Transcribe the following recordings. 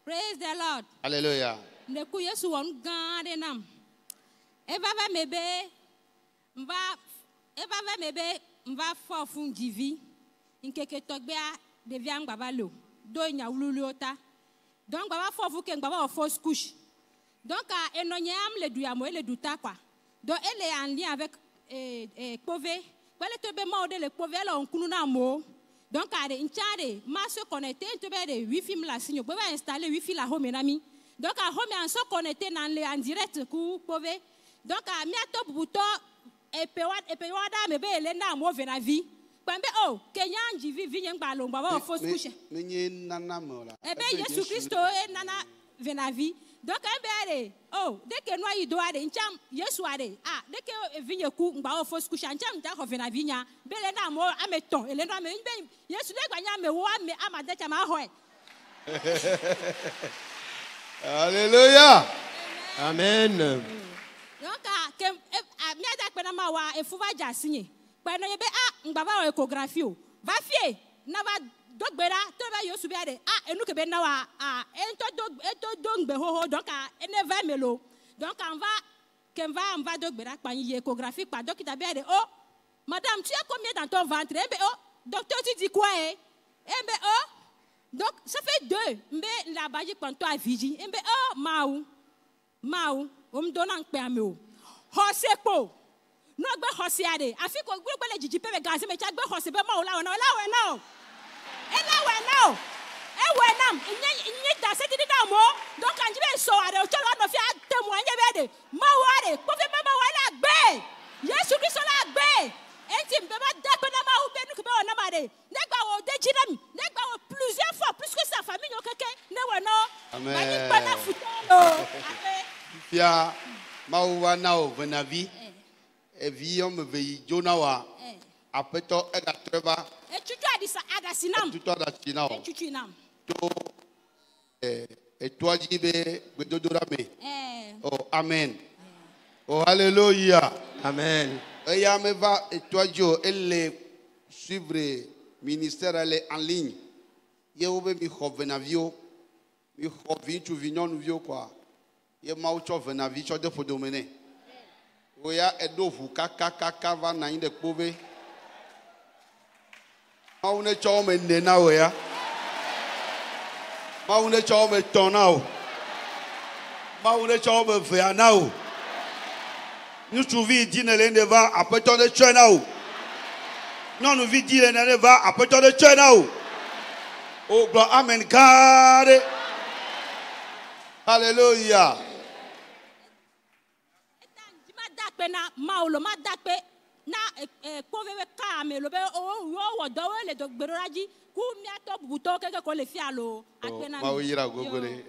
Praise the Lord. Alléluia. Ne ku Yesu won gande nam. Eva va mebe mva fofun divi. Nkeke togbea devia ngbabalo. Do nya wululiota. Donc baba fofu ke ngbaba o fausse couche. Donc enonyam le duyamo le duta quoi. Donc elle est en lien avec Pové. Quand elle te demande le Pové là on kununa mo. Donc à inchare ma se connecter te be de wifi la signe. Peut installer wifi la home nami. Donc à home en se connecter en direct ku Pové. Donc à mi atop buto epewada mebe elena mo venavi. Pambe oh Kenya njivi vinye balo baba fausse couche. Menye nana mola. Ebe Yesu Christo e nana venavi. Donc oh dès que nous y doit ncham Yesu ade dès que vinye ku ngba fausse couche ncham nta ko venavi nya bele na mo ameton ele no me Yesu de gbanya me wo ame amade chama ho e. Alléluia. Amen. Donc mi ada pe na ma wa efuva jasinye. Pe no ye be ngba ba échographie o. Va fie na va dogbera to ba Yesu be ade enu ke be na wa ento dongbe ho donc ene va melo. Donc on va dogbera pa yi échographie pa docteur be ade oh madame tu as combien dans ton ventre oh docteur tu dis quoi oh donc ça fait 2 mbe la baji panto a vigi oh mau o me donne pe ame o hosepo no gbe hose ade afi ko gbe le jiji pe be gase me cha gbe hose be ma o la we no Ewenam, il da cette idée mo donc quand je vais so are o cholo no fi témoigner be de ma ware ko fi mama wala gbe Yesu Christ la gbe enti be ba da pe na ma u be nu be ona ma de negba wo de jinam negba wo plusieurs fois plus que sa famille no keke ne we no Amen. Ma ni pa na futo Pia mawa nao venavi e vion me ve jonawa apeto e gatreba e chuchu adisa adasinam tuto da sinao e chuchu nam to e toi jibe bedodora me oh amen oh alléluia Amen. et ya me va et toi jo elle suivre ministère elle en ligne ye obe mi khovenavio mi khovi tu vignon vio quoi ye ma o cho venavi cho de podomene o ya edovu kaka va na inde pove ma une cho me nena o ya ma une cho me tonao ma une cho me veanao nous trouvi dîner l'ende va après ton de chenao non nous vi dire l'ende va après ton de chenao oh gloire amen God alléluia na maulo ma dakpe na poveve ka me lo be o wo do le do gberaji ku mi ato buto keke ko le fi alo akpena ma oyira gogore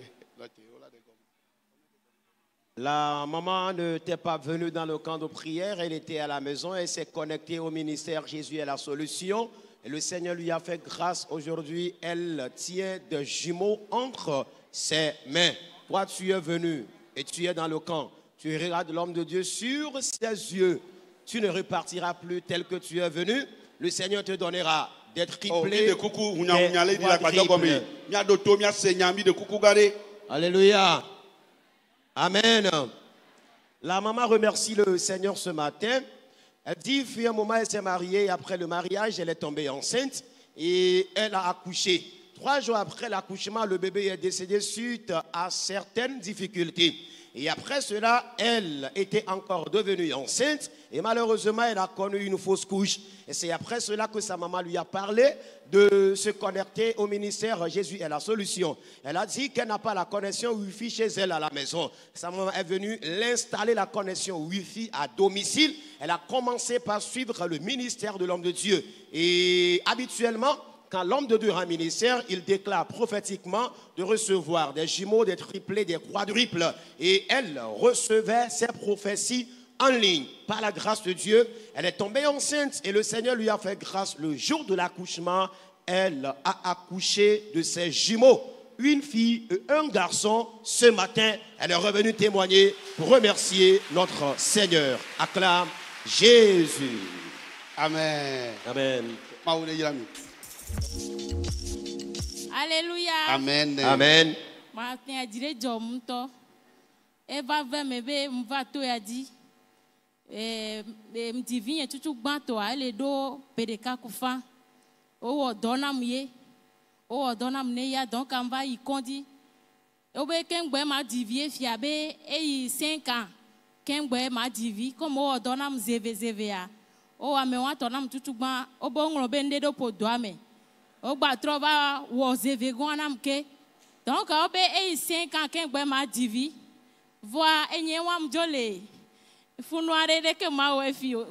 La maman n'était pas venue dans le camp de prière, elle était à la maison, elle s'est connectée au ministère Jésus est la solution. Et le Seigneur lui a fait grâce. Aujourd'hui, elle tient des jumeaux entre ses mains. Toi, tu es venu et tu es dans le camp. Tu regardes l'homme de Dieu sur ses yeux. Tu ne repartiras plus tel que tu es venu. Le Seigneur te donnera des triplés. Alléluia. Amen. La maman remercie le Seigneur ce matin. Elle dit, fut un moment, elle s'est mariée et après le mariage, elle est tombée enceinte et elle a accouché. 3 jours après l'accouchement, le bébé est décédé suite à certaines difficultés. Et après cela, elle était encore devenue enceinte et malheureusement, elle a connu une fausse couche. Et c'est après cela que sa maman lui a parlé de se connecter au ministère Jésus est la solution. Elle a dit qu'elle n'a pas la connexion Wi-Fi chez elle à la maison. Sa maman est venue l'installer la connexion Wi-Fi à domicile. Elle a commencé par suivre le ministère de l'homme de Dieu. Et habituellement, quand l'homme de Dieu a un ministère, il déclare prophétiquement de recevoir des jumeaux, des triplés, des quadruples. Et elle recevait ces prophéties en ligne. Par la grâce de Dieu, elle est tombée enceinte et le Seigneur lui a fait grâce. Le jour de l'accouchement, elle a accouché de ses jumeaux. Une fille et un garçon. Ce matin, elle est revenue témoigner pour remercier notre Seigneur. Acclame Jésus. Amen. Amen. Alléluia. Amen. Amen. Matin, dire Jomunto. Eva me be mvato ya di. Mdivinye tutu gbanto a ele do pedeka kufa. O dona mye. O dona mne ya donc on va y condi. Obe kengbe ma divie fiabe e 5 ans. Kengbe ma divi comme o dona mzeve ya. O ame wa tona mtutu gban obo ngro be ndedo po do ame. O gba trova wo zeve gwana mke. Donc obe e 5 ans kengbe ma divi. Voa enye wa mjole. Funuare de ke ma we fio.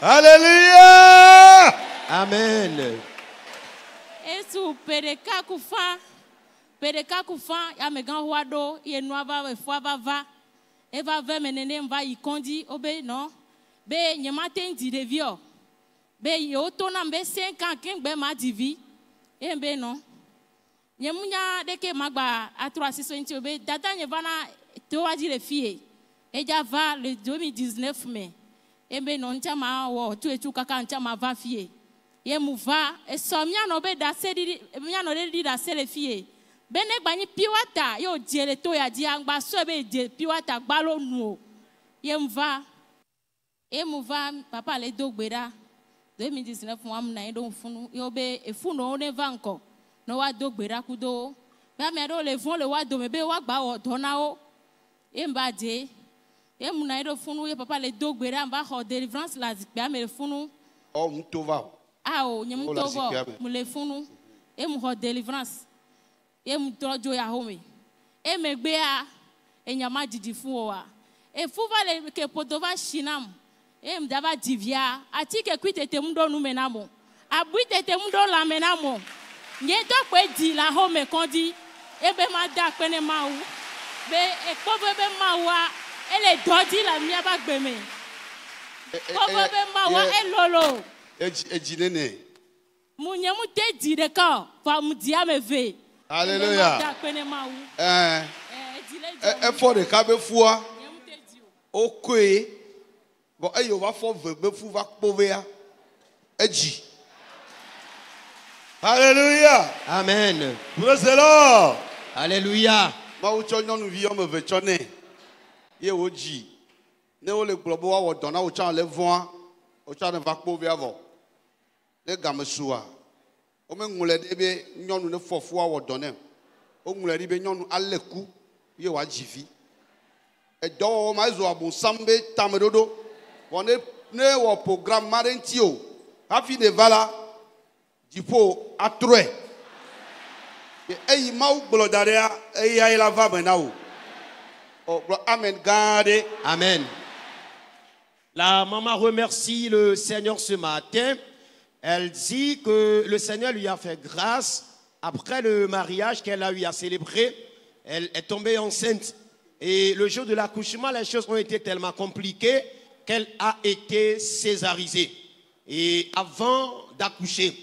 Alléluia. Amen. Esu pereka kufa ya megan wado ye noava we foava va eva ve menene mva ikondi obe no be nyemate ndi devio be yo tona mbe 5 ans kengbe ma divi embe no nyemunya deke magba atro asiso nti obe dada nyevana to waji le fie eja va le 2019 mai embe no nchama wo tu etu kaka nchama va fie ye muva esomia no be da sedi mia no de da sele fie bene gbani piwata yo diele to ya di angba so be die piwata gbalo nu ye muva papa le dogbera 2019 wa mna ndo funu yo be efunu ne vanko no wa dogbera kudo ba me do le fun le wa do me be wa gba o dona o e mba de ye mna ndo funu ye papa le dogbera mba ho deliverance la zikba me le funu Oh, mtova. Ah, oh, nyemtovo, mule funu, e muho deliverance, e mutrojo ya home, e megbea, e nyama didifuwa, e fuva le ke potova shinam, e mdava divya, atike kwite te mundo numenamo, abuite te mundo la menamo, nyeto kwe di la home kondi, e be mada kwene mau, be e kobe be mawa, e le dodi la miaba gbeme, kobe be mawa e lolo. Ejinene. Munyemu te dire ka fa mudia me ve. Alléluia. For de ka be fua. Okoe. Bon ayo va for be fu va povea. Eji. Alléluia. Amen. Praise the Lord. Alléluia. Ma wo chonyo nu vi o me ve chone. Ye oji. Ne o le globo wa wo dona o chan le voa. O chan va povea vo. Le gamesua o me ngule de be nyonu ne fofo awo done o ngule de be nyonu aleku ye wa jivi e do ma zo abun sambe tamedodo won ne wo programme marenti o hafi ne vala dipo atroe e ma u glodarea e ya ila va bena o amen gade Amen. La maman remercie le Seigneur ce matin. Elle dit que le Seigneur lui a fait grâce après le mariage qu'elle a eu à célébrer. Elle est tombée enceinte. Et le jour de l'accouchement, les choses ont été tellement compliquées qu'elle a été césarisée. Et avant d'accoucher,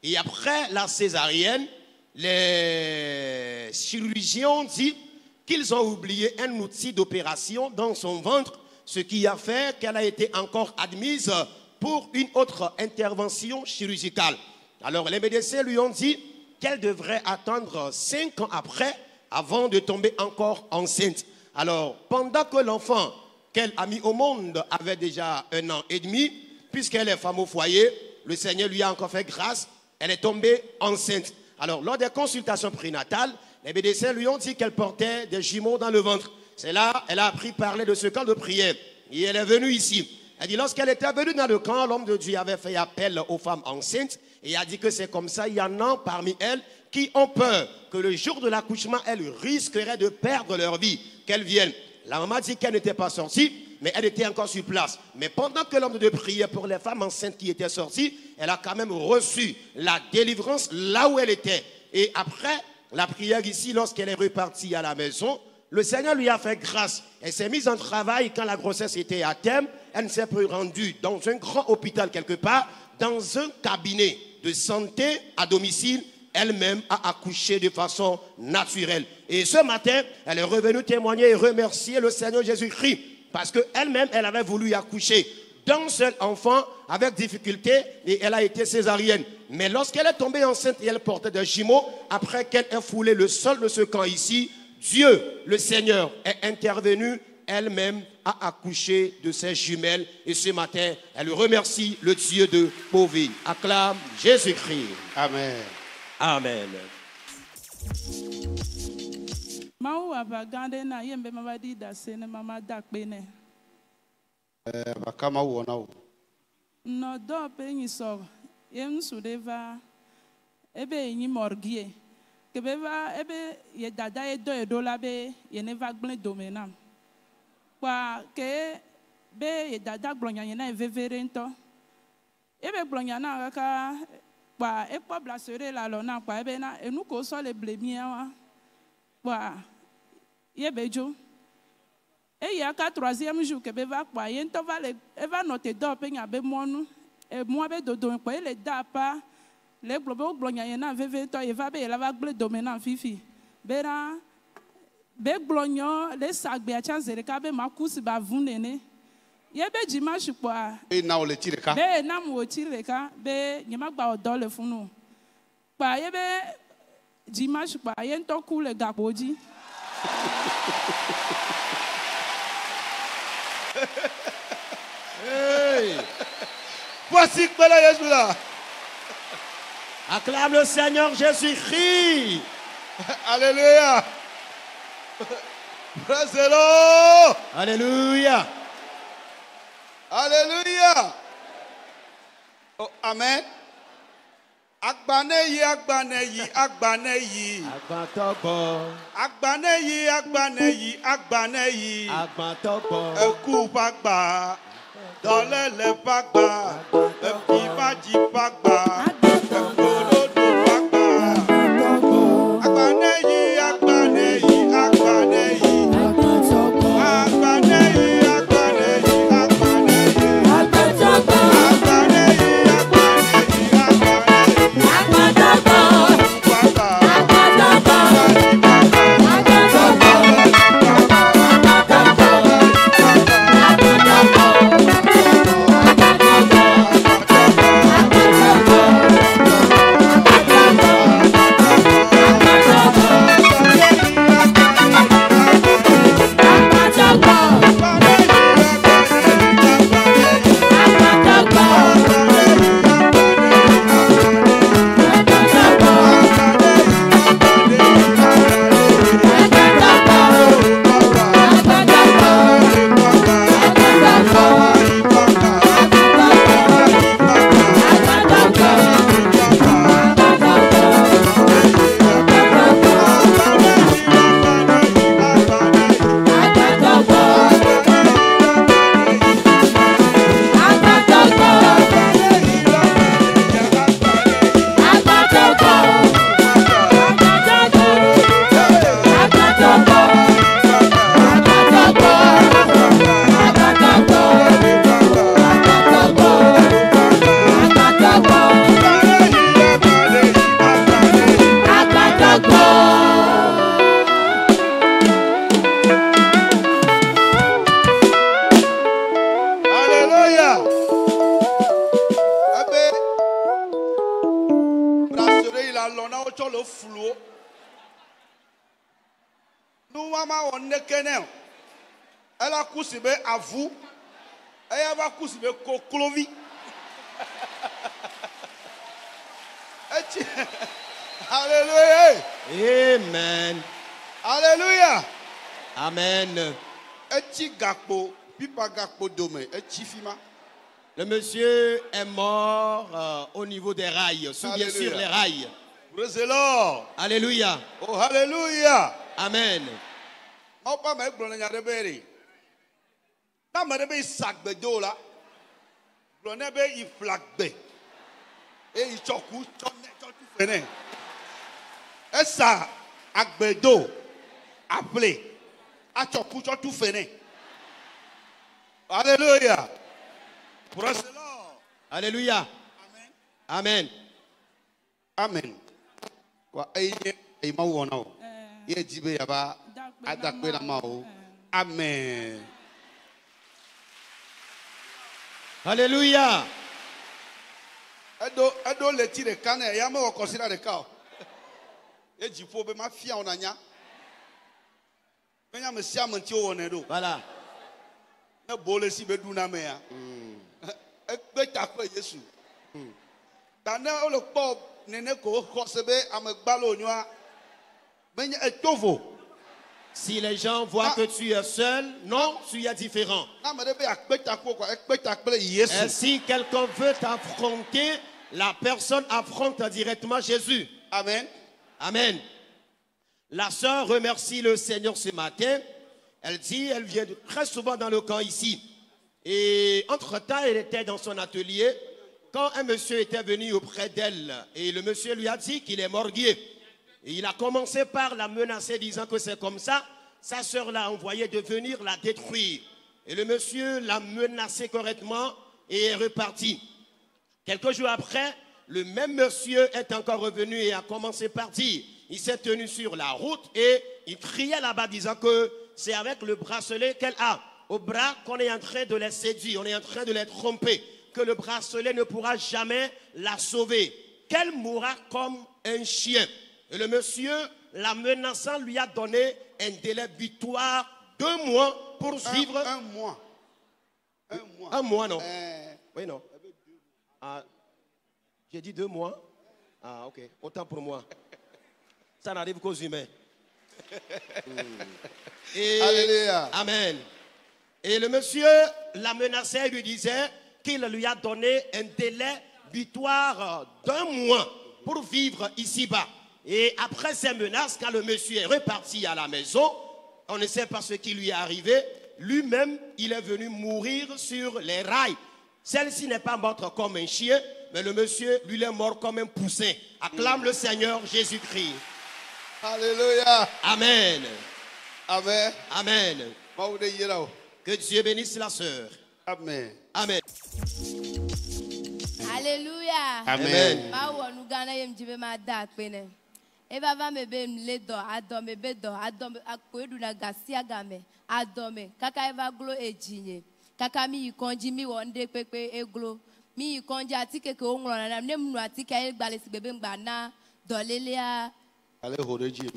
et après la césarienne, les chirurgiens ont dit qu'ils ont oublié un outil d'opération dans son ventre, ce qui a fait qu'elle a été encore admise pour une autre intervention chirurgicale. Alors les médecins lui ont dit qu'elle devrait attendre 5 ans après avant de tomber encore enceinte. Alors pendant que l'enfant qu'elle a mis au monde avait déjà 1 an et demi, puisqu'elle est femme au foyer, le Seigneur lui a encore fait grâce, elle est tombée enceinte. Alors lors des consultations prénatales, les médecins lui ont dit qu'elle portait des jumeaux dans le ventre. C'est là qu'elle a appris parler de ce camp de prière. Et elle est venue ici. Elle dit, lorsqu'elle était venue dans le camp, l'homme de Dieu avait fait appel aux femmes enceintes et a dit que c'est comme ça, il y en a parmi elles qui ont peur que le jour de l'accouchement, elles risqueraient de perdre leur vie, qu'elles viennent. La maman dit qu'elle n'était pas sortie, mais elle était encore sur place. Mais pendant que l'homme de Dieu priait pour les femmes enceintes qui étaient sorties, elle a quand même reçu la délivrance là où elle était. Et après la prière ici, lorsqu'elle est repartie à la maison, le Seigneur lui a fait grâce. Elle s'est mise en travail quand la grossesse était à terme. Elle ne s'est plus rendue dans un grand hôpital quelque part, dans un cabinet de santé à domicile. Elle-même a accouché de façon naturelle. Et ce matin, elle est revenue témoigner et remercier le Seigneur Jésus-Christ. Parce qu'elle-même, elle avait voulu accoucher d'un seul enfant avec difficulté et elle a été césarienne. Mais lorsqu'elle est tombée enceinte et elle portait des jumeaux, après qu'elle ait foulé le sol de ce camp ici, Dieu, le Seigneur, est intervenu, elle-même a accouché de ses jumelles. Et ce matin, elle remercie le Dieu de Pauvi. Acclame Jésus-Christ. Amen. Amen. Mau abagande na yembe mabadi da sene mama dakbene. Bakama wona o. No do pe ni so. Yem sudeva ebe ni morgie. Kebeva ebe ye dada e do la be ye ne va gble domena. Kwa ke be ye dada glonya ye na vevere nto. Ebe glonya na ka kwa e po blasere la lo na kwa ebe na enu ko so le blemia wa. Kwa yebejo e ya ka troisième jour que be va kwa ye nto va le e va noter do pe nya be monu e mo be dodo kwa ele da pa le globe glonya ye na veve to ye va be la va gle domena fifi bera be glonyo le sagbe a chanzere ka be makusi ba vunene ye be dimanche kwa E na o le tire ka. be na mo tire ka be nyema gba odo le funu kwa ye be dimanche kwa ye nto ku le gaboji. Hey. Voici que là Jésus là. Acclame le Seigneur Jésus-Christ. Alléluia. Praise the Lord. Alléluia. Alléluia. Oh, amen. Agbaneyi, agbaneyi, agbaneyi. Agbantogbo. Agbaneyi, agbaneyi, agbaneyi. Agbantogbo. Eku pagba, dọlẹlẹ pagba, efimaji pagba, ekolodo pagba. Agbaneyi, agbaneyi, agbaneyi. Agbaneyi, agbaneyi, agbaneyi. Agbaneyi, agbaneyi, agbaneyi. Pagba. Elle a cousu à vous. Elle va cousu clovi. Alléluia. Amen. Alléluia. Amen. Le monsieur est mort au niveau des rails, sous bien sûr les rails. Praise the Lord. Alléluia. Oh, hallelujah. Amen. Essa agbedo appelé a choku tout fene. Alléluia. Praise the Lord. Alléluia. Amen. Amen. Kwa eye ima wona o. Ye jibe yaba adakwe na ma o. Amen. Alléluia. Edo le ti de kane ya me wo consider de ka. E jifo be ma fia onanya. Menya me sia menti o ne do. Voilà. Na bole si be du na me ya. E be ta pe Yesu. Ta na o le po nene ko sebe amegbalo onwa. Menya etovo. Si les gens voient que tu es seul, non, tu es différent. Et si quelqu'un veut t'affronter, la personne affronte directement Jésus. Amen. Amen. La sœur remercie le Seigneur ce matin. Elle dit, elle vient très souvent dans le camp ici. Et entre-temps, elle était dans son atelier quand un monsieur était venu auprès d'elle. Et le monsieur lui a dit qu'il est morguier. Et il a commencé par la menacer, disant que c'est comme ça. Sa sœur l'a envoyé de venir la détruire. Et le monsieur l'a menacé correctement et est reparti. Quelques jours après, le même monsieur est encore revenu et a commencé par dire. Il s'est tenu sur la route et il criait là-bas, disant que c'est avec le bracelet qu'elle a au bras qu'on est en train de les séduire, on est en train de les tromper, que le bracelet ne pourra jamais la sauver, qu'elle mourra comme un chien. Et le monsieur, la menaçant, lui a donné un délai butoir 2 mois pour suivre. Un mois. Un mois, non. Oui, non. Ah, j'ai dit 2 mois. Ah, ok. Autant pour moi. Ça n'arrive qu'aux humains. Et, Alléluia. Amen. Et le monsieur la menaçait et lui disait qu'il lui a donné un délai butoir d'1 mois pour vivre ici-bas. Et après ces menaces, quand le monsieur est reparti à la maison, on ne sait pas ce qui lui est arrivé. Lui-même, il est venu mourir sur les rails. Celle-ci n'est pas morte comme un chien, mais le monsieur, lui, est mort comme un poussin. Acclame le Seigneur Jésus-Christ. Alléluia. Amen. Amen. Amen. Que Dieu bénisse la sœur. Amen. Amen. Alléluia. Amen. Eva va me be mledo adome bedo adome akoedu na gasia game adome kaka eva glo ejinye kaka mi ikonji mi wonde pepe eglo mi ikonji atike ke onro na nem nu atike ay gbale si bebe ngba na dolelea ale horeji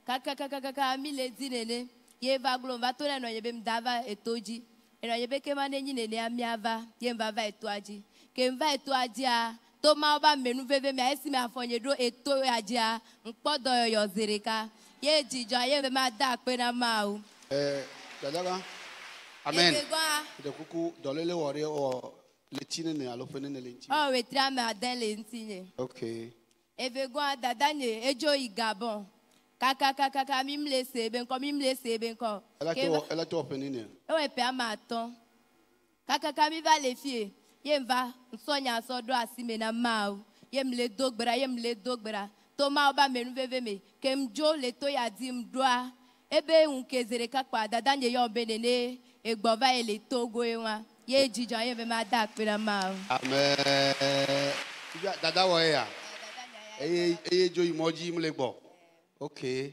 kaka mi le dinene ye eva glo va to na yebe mdava etoji eno yebe ke ma nenyi nene amiava ye mva va etoaji ke mva etoaji a Toma oba menu veve me esi me afonye do eto ajia nkpodo yo zereka ye jijo ye be ma da pe na ma o dadaga amen de kuku dolele wore o letine ne alofene ne lenti o we tra me adan lentinye okay evegwa dadanye ejo igabon kaka mimle sebe nko ela to opene ne e we pe amaton kaka mi va le fie Yemva, Sonia Sodo Asime na Mau, Yemle dogbera, Toma Oba Menuveve me, Kemjo Leto Yadim Dwa, Ebe unkezere kakwa, Dadanye Yon Benene, Egbova ele Togo Ewa, Ye Jijan Yemve Madak Pena Mau. Amen. Dada Waya. Eye Jo Imoji Mlebo. Ok.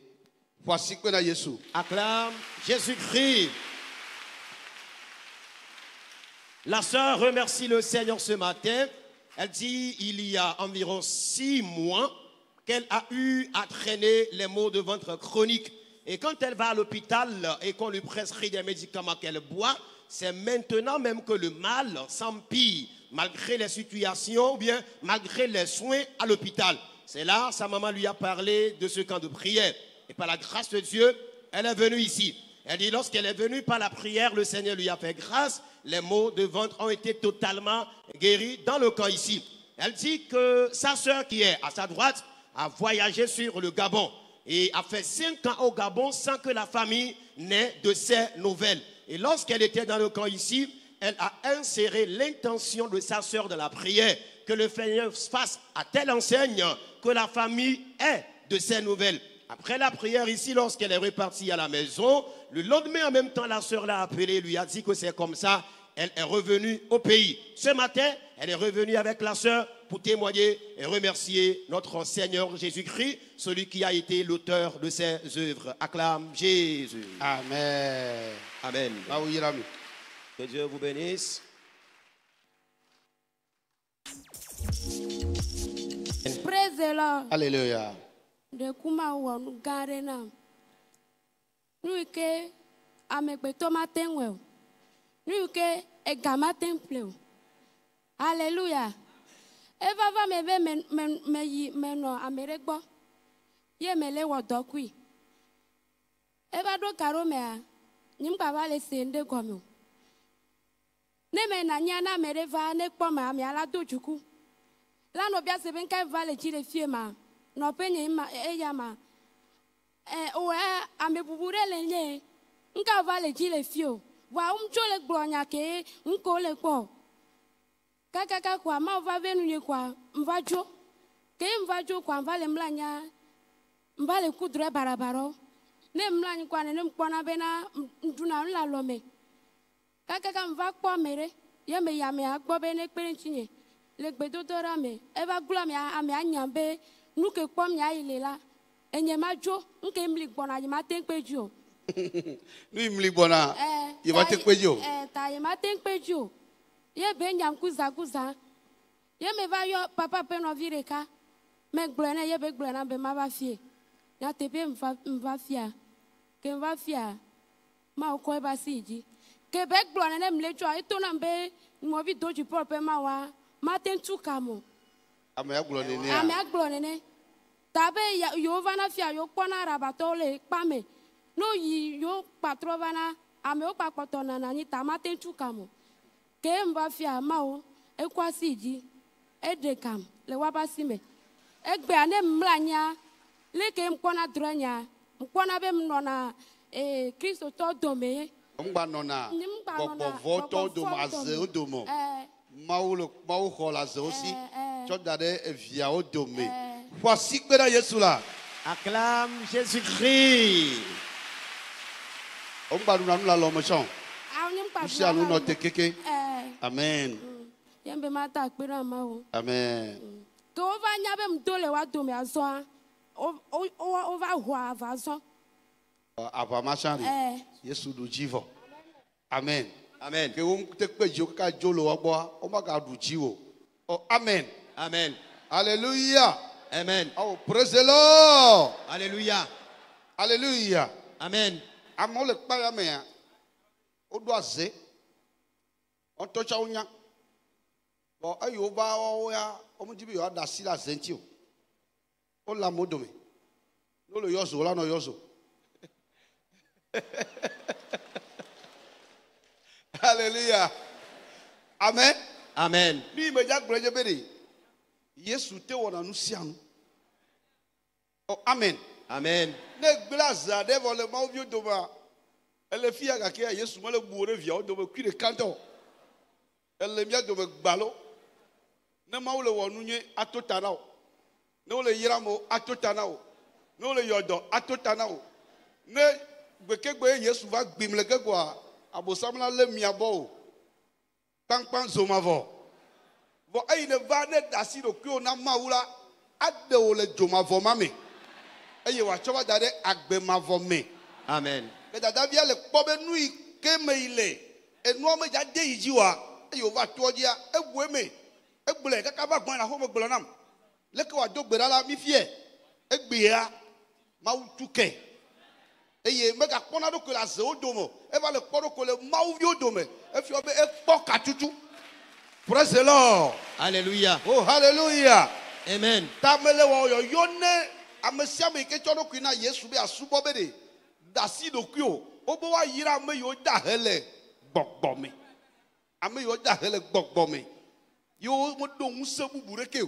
Voici que na Jésus. Acclame Jésus-Christ. La sœur remercie le Seigneur ce matin. Elle dit il y a environ 6 mois qu'elle a eu à traîner les maux de ventre chroniques. Et quand elle va à l'hôpital et qu'on lui prescrit des médicaments qu'elle boit, c'est maintenant même que le mal s'empire, malgré les situations ou bien malgré les soins à l'hôpital. C'est là, sa maman lui a parlé de ce camp de prière. Et par la grâce de Dieu, elle est venue ici. Elle dit lorsqu'elle est venue par la prière, le Seigneur lui a fait grâce. Les maux de ventre ont été totalement guéris dans le camp ici. Elle dit que sa sœur qui est à sa droite a voyagé sur le Gabon et a fait 5 ans au Gabon sans que la famille n'ait de ses nouvelles. Et lorsqu'elle était dans le camp ici, elle a inséré l'intention de sa sœur dans la prière, que le Seigneur fasse à telle enseigne que la famille ait de ses nouvelles. Après la prière ici, lorsqu'elle est repartie à la maison, le lendemain en même temps, la sœur l'a appelée, lui a dit que c'est comme ça, elle est revenue au pays. Ce matin, elle est revenue avec la sœur pour témoigner et remercier notre Seigneur Jésus-Christ, celui qui a été l'auteur de ses œuvres. Acclame Jésus. Amen. Amen. Que Dieu vous bénisse. the Lord. Alléluia. De kuma wonu gare na. Nuike amegbe tomaten we. Nuike egamaten ple. Alléluia. Eva va me ve me no ameregbo. Ye mele wodokui. Eva do karo me a. Nimba va le sende gomo. Ne me na nyana mereva ne kpo ma mi ala do juku. La no bia se ben kai va le chire fie ma. No penye ma eya ma. O amebubure le nye. Nka va le chire fio. Wa chole glonya ke nko le kpo. Kaka kwa ma va venu ye kwa mvajo. Ke mvajo kwa mva le mlanya. Mva le kudre barabaro. Ne mlanya kwa ne mkpona bena nduna nla lome. Kaka mva kpo mere. Ye me ya me akpo be ne kpere chinye. Le gbedodora me. Eva gula me ame anyambe. Nuke kpo me ayilela. Enye majo. Nke mli gbona ye ma tenkpejo. Nu imli bona. Ye ma tenkpejo. Ta ye ma tenkpejo. Ye be nyam kuza. Ye me va yo papa pe no vireka. Me gblena ye be gblena be ma va fie. Ya tepe mva fia. Ke mva fia. Ma ko e ba siji. Ke be gblona ne mlejo a to na be mo vi doji prope ma wa. Ma ten tu kamo. Ame aglone ne. Ame aglone ne. Tabe yo vana fia yo kpona rabato le pame. No yi yo patro vana ame o papoto na ni tamate tu kamo. Ke mva fia ma o e kwa siji. E de kam le waba sime. E gbe ane mlanya le ke mkpona dronya. Mkpona be mnona Kristo to dome. Mba nona. Bobo voto do maze o domo. Maou khola ze aussi. Chodade via o dome. Voici que dans Jésus là. Acclame Jésus-Christ. Mba nuna nula lomochon. Usi anu no te keke. Amen. Yembe mata akpera ma o. Amen. Ko va nyabe mdole wa dome aso. O va hwa va aso. Ava machari. Yesu do jivo. Amen. Amen. Que on te pe jo ka jolo wa bo o ma ka du jiwo. Oh amen. Amen. Alléluia. Amen. Oh praise the Lord. Alléluia. Alléluia. Amen. Amo le pa ya me ya. O do aze. On to cha onya. Bo ayo ba o ya o mu jibi yo da si la zenti o. O la modome. No lo yozo la no yozo. Alléluia. Amen. Amen. Lui me jak breje beri. Yesu te wona nu sianu. Oh amen. Amen. Ne glaza de vole ma ovio doma. Elle fia ga ke Yesu ma le buore via o doma kwi de kanto. Elle mia doma gbalo. Ne ma wo le wonu nye atota na o. Ne wo le yiramo atota na o. Ne wo le yodo atota na o. Ne gbekegbe Yesu va gbimle ke kwa abosamla le miabo. Pankpan zomavo. Bo ayi ne va ne dasi do kyo na maula ade wo le jomavo mame. Ayi wa choba dade agbe mavo me. Amen. Ke dada via le kpobe nui ke me ile. Enu me ja de yijiwa. Ayi va todia egwe me. Egbele kaka ba gbon na ho me gbelo nam. Le ke wa do gbera la mi fie. Egbe ya ma utuke. Eye me ga kpona do ko la ze odomo. E va le kpodo ko le ma uvi odome. E fi obe e kpo katutu. Praise the Lord. Alléluia. Oh, hallelujah. Amen. Tamele wa yo yone amesia me ke chodo ku na Yesu be asubo be de dasi do ku o obo wa yira me yo da hele gbogbo me ame yo da hele gbogbo me yo mo do nse bubure ke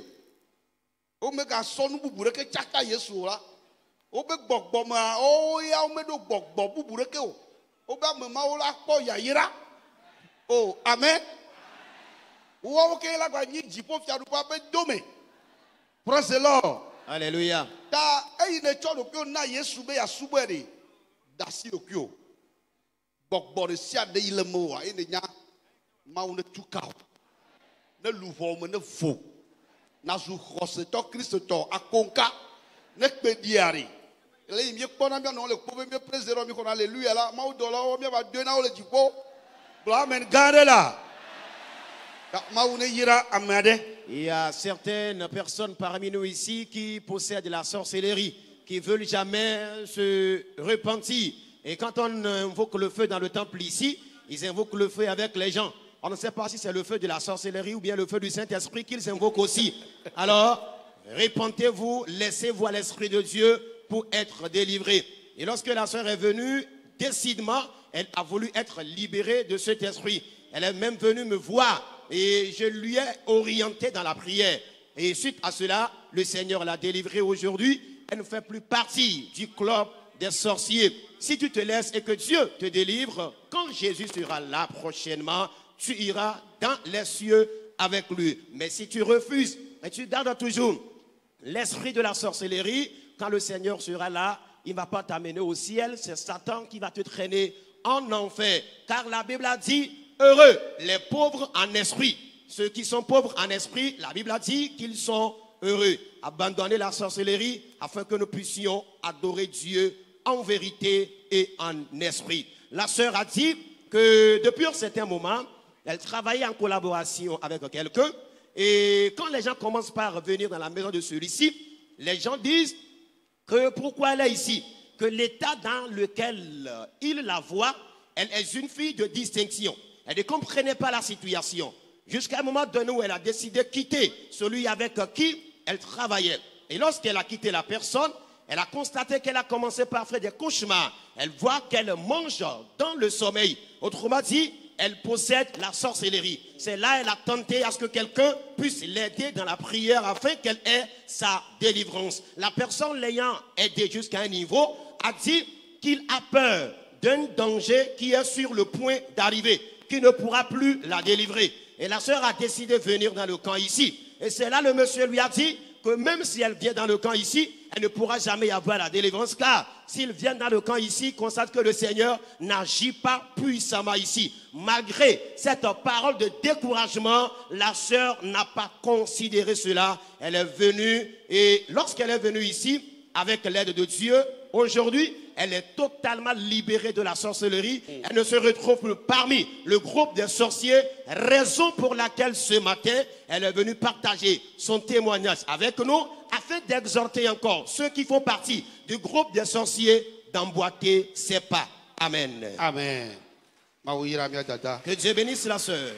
o me ka so nu bubure ke chaka Yesu la o be gbogbo ma o ya o me do gbogbo bubure ke o be me ma o la po ya yira. Oh amen. Wo ke la gba nyi jipo fiadu pa be dome. Praise the Lord. Alléluia. Ta eyi ne chodo kyo na Yesu be ya subere dasi okyo. Bogbore si ade ile mo wa ene nya ma une tuka. Ne luvo mo ne fo. Na zu khose to Kristo to akonka ne kpediari. Ele mi kpona mi no le kpo be mi president mi ko hallelujah la ma o do la o mi ba de na o le jipo. Amen gare la. Ma une yira amade. Il y a certaines personnes parmi nous ici qui possèdent la sorcellerie, qui veulent jamais se repentir. Et quand on invoque le feu dans le temple ici, ils invoquent le feu avec les gens. On ne sait pas si c'est le feu de la sorcellerie ou bien le feu du Saint-Esprit qu'ils invoquent aussi. Alors, repentez-vous, laissez-vous à l'Esprit de Dieu pour être délivré. Et lorsque la sœur est venue, décidément, elle a voulu être libérée de cet esprit. Elle est même venue me voir et je lui ai orienté dans la prière. Et suite à cela, le Seigneur l'a délivrée aujourd'hui. Elle ne fait plus partie du club des sorciers. Si tu te laisses et que Dieu te délivre, quand Jésus sera là prochainement, tu iras dans les cieux avec lui. Mais si tu refuses et tu gardes toujours l'esprit de la sorcellerie, quand le Seigneur sera là, il ne va pas t'amener au ciel, c'est Satan qui va te traîner en enfer. Car la Bible a dit, heureux les pauvres en esprit. Ceux qui sont pauvres en esprit, la Bible a dit qu'ils sont heureux. Abandonnez la sorcellerie afin que nous puissions adorer Dieu en vérité et en esprit. La sœur a dit que depuis un certain moment, elle travaillait en collaboration avec quelqu'un. Et quand les gens commencent par venir dans la maison de celui-ci, les gens disent que pourquoi elle est ici, que l'état dans lequel il la voit, elle est une fille de distinction. Elle ne comprenait pas la situation. Jusqu'à un moment donné où elle a décidé de quitter celui avec qui elle travaillait. Et lorsqu'elle a quitté la personne, elle a constaté qu'elle a commencé par faire des cauchemars. Elle voit qu'elle mange dans le sommeil. Autrement dit, elle possède la sorcellerie. C'est là qu'elle a tenté à ce que quelqu'un puisse l'aider dans la prière afin qu'elle ait sa délivrance. La personne l'ayant aidé jusqu'à un niveau a dit qu'il a peur d'un danger qui est sur le point d'arriver, qui ne pourra plus la délivrer. Et la sœur a décidé de venir dans le camp ici. Et c'est là le monsieur lui a dit que même si elle vient dans le camp ici, elle ne pourra jamais avoir la délivrance. Car s'il vient dans le camp ici, constate que le Seigneur n'agit pas puissamment ici. Malgré cette parole de découragement, la sœur n'a pas considéré cela. Elle est venue et lorsqu'elle est venue ici, avec l'aide de Dieu, aujourd'hui, elle est totalement libérée de la sorcellerie. Elle ne se retrouve plus parmi le groupe des sorciers, raison pour laquelle ce matin, elle est venue partager son témoignage avec nous, afin d'exhorter encore ceux qui font partie du groupe des sorciers d'emboîter ses pas. Amen. Amen. Que Dieu bénisse la sœur.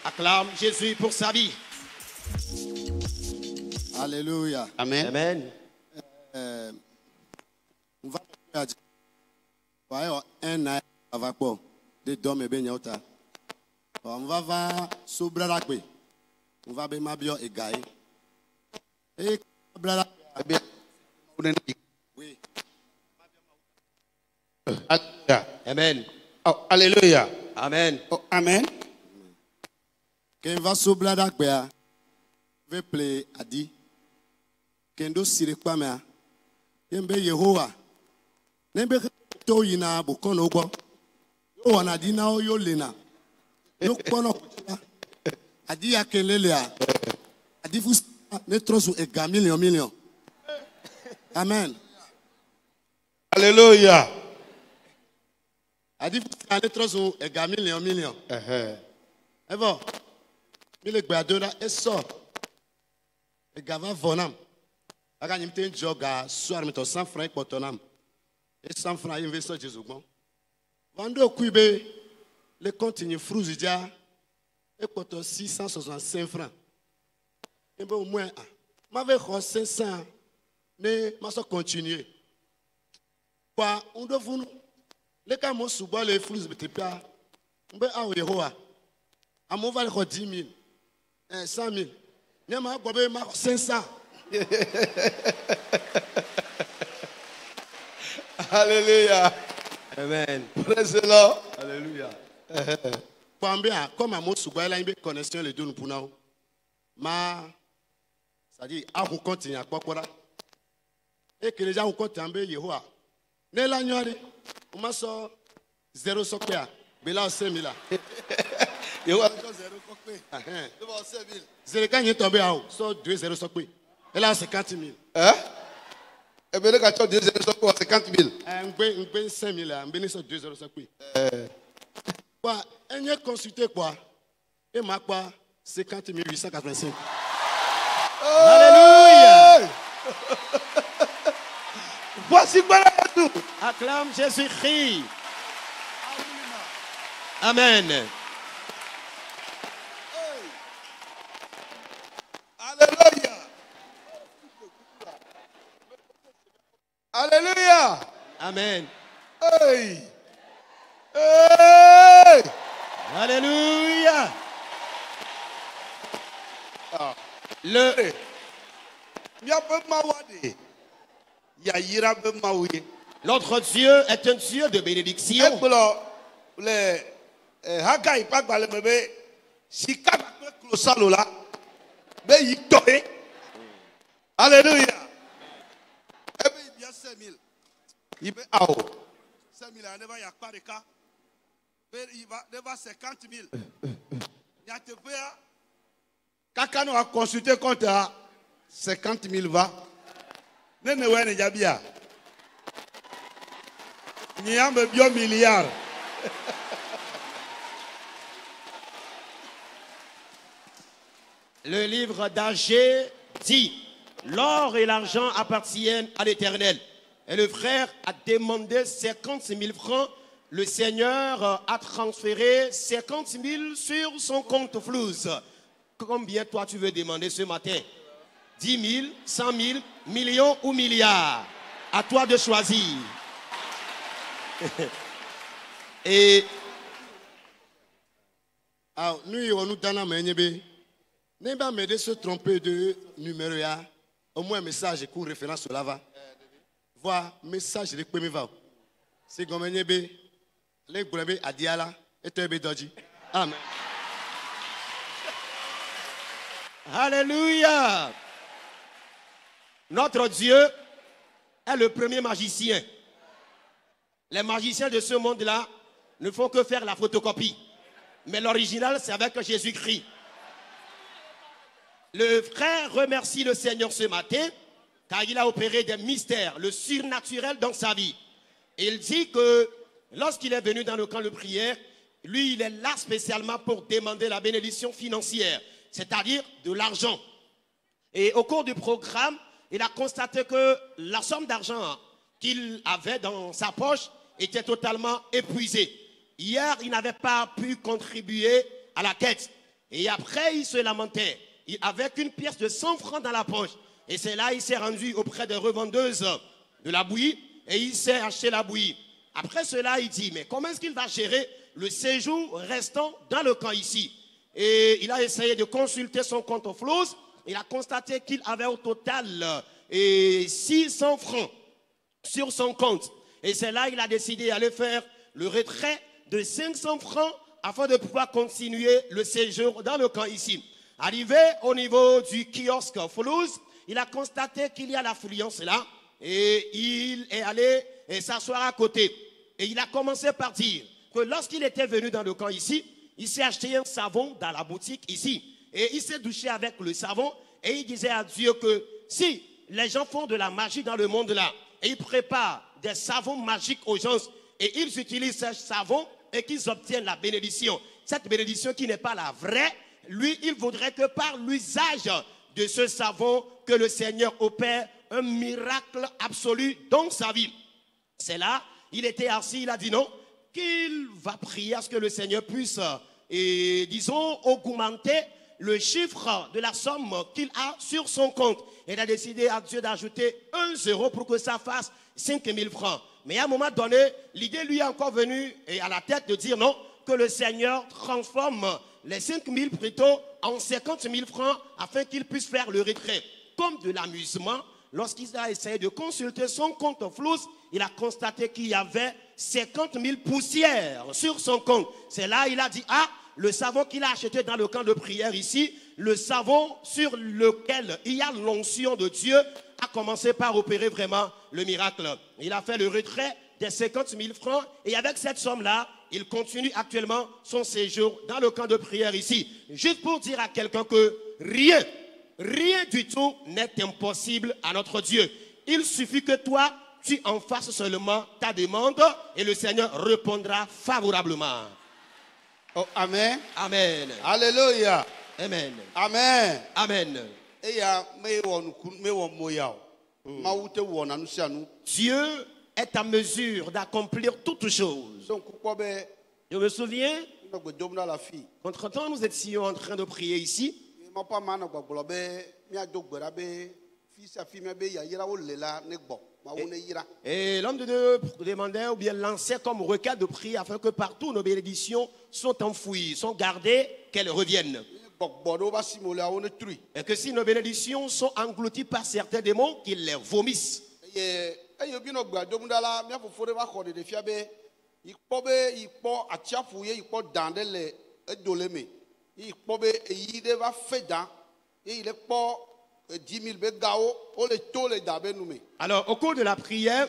Acclame Jésus pour sa vie. Alléluia. Amen. Amen. On va un an avec quoi de dom et benyota. On va va sobrakwe. On va be mabio et gaï. Et blala. Oui. Amen. Oh, alléluia. Amen. Oh, amen. Quand va sobrakwe a ve play adi. Kendo sire kwa mea. Yembe Yehowa. Nembe to yina bukono gbo. Yo wana dina o yo lena. Yo kono kuta. Adi akelele a. Adi fu ne trosu ega million. Amen. Alléluia. Adi fu ne trosu ega million. Evo. Mile gbe adora eso. Ega va vonam. Aga nyimte joga soir meto 100 francs potonam. Et 100 francs investir Jésus bon. Vando kuibe le continue fruzidia et poto 665 francs. Et bon au moins m'avait 500 mais m'a so continuer. Quoi on doit vous les cas mo suba les flous betepia. Mbe awo Yehowa. Amo va le 10 000 100 000. Nyama gobe ma 500. Alléluia. Amen. Praise the Lord. Alléluia. Comme à mon souba, il a une connexion les deux nous pour nous. Ma, ça dit, à vous continuer à quoi quoi et que les gens ont continué à Yehowa. Ne la nuit, on m'a sorti 0 soccer, mais là 5 000 là. Yehowa 0 soccer. Devant 5 000. C'est le cas qui est tombé à haut, so 2 0 soccer. Et là 50 000. Hein? Et bien, le gars, 2 0 soccer, 50 000. Un 5 000 là, un 2 0 soccer. Quoi, un consulté quoi? Et ma quoi? 50 885. Alléluia. Voici quoi là tout. Acclame Jésus-Christ. Amen. Alléluia. Alléluia. Amen. Hey. Hey. Alléluia. Le Notre Dieu est un Dieu de bénédiction. Alléluia. Il va 5 000, il n'y a pas de cas. Il va 50 000. Quand on a consulté compte à 50 000 va. Ne ne ouais ne jabia. N'y a même bien milliard. Le livre d'Agé dit: l'or et l'argent appartiennent à l'Éternel. Et le frère a demandé 50 000 francs. Le Seigneur a transféré 50 000 sur son compte Flouz. Combien toi tu veux demander ce matin? 10 000, 100 000, millions ou milliards? À toi de choisir. Et alors, nous, on nous donne un menu. N'est pas m'aider se tromper de numéro. Au moins, un message court référence sur lava. Voir message de premier va. C'est comme un yébé. Les goulabé à Diala et un bédodji. Amen. Alléluia. Notre Dieu est le premier magicien. Les magiciens de ce monde-là ne font que faire la photocopie. Mais l'original, c'est avec Jésus-Christ. Le frère remercie le Seigneur ce matin car il a opéré des mystères, le surnaturel dans sa vie. Et il dit que lorsqu'il est venu dans le camp de prière, lui, il est là spécialement pour demander la bénédiction financière, c'est-à-dire de l'argent. Et au cours du programme, il a constaté que la somme d'argent qu'il avait dans sa poche était totalement épuisée. Hier, il n'avait pas pu contribuer à la quête. Et après, il se lamentait. Avec une pièce de 100 francs dans la poche. Et c'est là il s'est rendu auprès des revendeuses de la bouillie et il s'est acheté la bouillie. Après cela, il dit, mais comment est-ce qu'il va gérer le séjour restant dans le camp ici? Et il a essayé de consulter son compte au Flouz. Il a constaté qu'il avait au total 600 francs sur son compte. Et c'est là qu'il a décidé d'aller faire le retrait de 500 francs afin de pouvoir continuer le séjour dans le camp ici. Arrivé au niveau du kiosque Flouz, il a constaté qu'il y a l'affluence là et il est allé s'asseoir à côté. Et il a commencé par dire que lorsqu'il était venu dans le camp ici, il s'est acheté un savon dans la boutique ici. Et il s'est douché avec le savon et il disait à Dieu que si les gens font de la magie dans le monde là et ils préparent des savons magiques aux gens et ils utilisent ces savons et qu'ils obtiennent la bénédiction, cette bénédiction qui n'est pas la vraie, lui, il voudrait que par l'usage de ce savon que le Seigneur opère un miracle absolu dans sa vie. C'est là, il était assis, il a dit non, qu'il va prier à ce que le Seigneur puisse, disons, augmenter le chiffre de la somme qu'il a sur son compte. Il a décidé à Dieu d'ajouter 1 euro pour que ça fasse 5 000 francs. Mais à un moment donné, l'idée lui est encore venue à la tête de dire non, que le Seigneur transforme les 5 000 plutôt en 50 000 francs afin qu'il puisse faire le retrait. Comme de l'amusement, lorsqu'il a essayé de consulter son compte Flouz, il a constaté qu'il y avait 50 000 poussières sur son compte. C'est là il a dit, ah, le savon qu'il a acheté dans le camp de prière ici, le savon sur lequel il y a l'onction de Dieu, a commencé par opérer vraiment le miracle. Il a fait le retrait des 50 000 francs et avec cette somme-là, il continue actuellement son séjour dans le camp de prière ici. Juste pour dire à quelqu'un que rien du tout n'est impossible à notre Dieu. Il suffit que toi, tu en fasses seulement ta demande et le Seigneur répondra favorablement. Oh, amen. Amen. Alléluia. Amen. Amen. Amen. Eya me won moya. Ma wute won anu sia nu. Dieu est en mesure d'accomplir toutes choses. So ko be Je me souviens, no gbe dom na la fi. entre-temps, nous étions en train de prier ici. Ma pa ma na gbagbo be mi ado gbera be fi sa fi me be ya yira wo lela ne gbo. Ma wo ne yira. Et l'homme de Dieu demandait ou bien lançait comme requête de prier afin que partout nos bénédictions sont enfouies, sont gardées, qu'elles reviennent. Gbogbo do ba si mo le awon ne trui. Et que si nos bénédictions sont englouties par certains démons, qu'ils les vomissent. Eyo bi no gba dom da la mi afofo de ba ko de fia be ikpo atiafu ye ikpo dan de le edole me. Ikpo be eyi de va fe dan. Et il est pas 10 000 be gao o le to le da be nu me. Alors, au cours de la prière,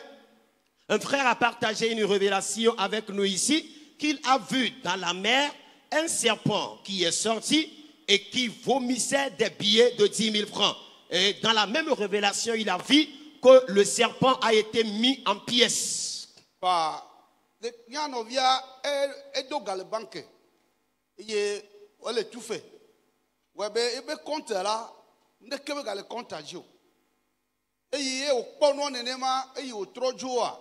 un frère a partagé une révélation avec nous ici, qu'il a vu dans la mer un serpent qui est sorti et qui vomissait des billets de 10 000 francs. Et dans la même révélation, il a vu que le serpent a été mis en pièces. Le nyano via e do gal banque. Ye ole tout fait. Webe ebe compte là, ne kebe gal compte ajo. Eyi o pono nenema eyi o trojoa.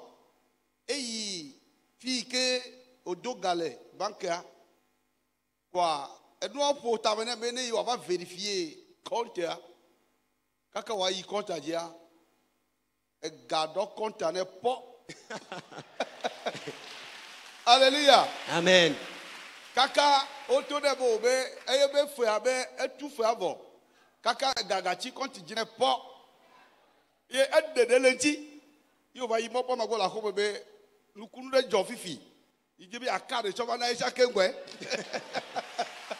Eyi fi ke o do gal banque a. Kwa edno po tamene be ne yo va vérifier compte a. Kaka wa yi compte aja. E gado compte ne po. Alléluia. Amen. Kaka auto de bo be eyebe fe abe etu fe abo. Kaka gagachi konti jine po. Ye edde de lenti. Yo va yimo po mago la ko be nukunu de jo fifi. Ijebi akade choba na isha kengwe.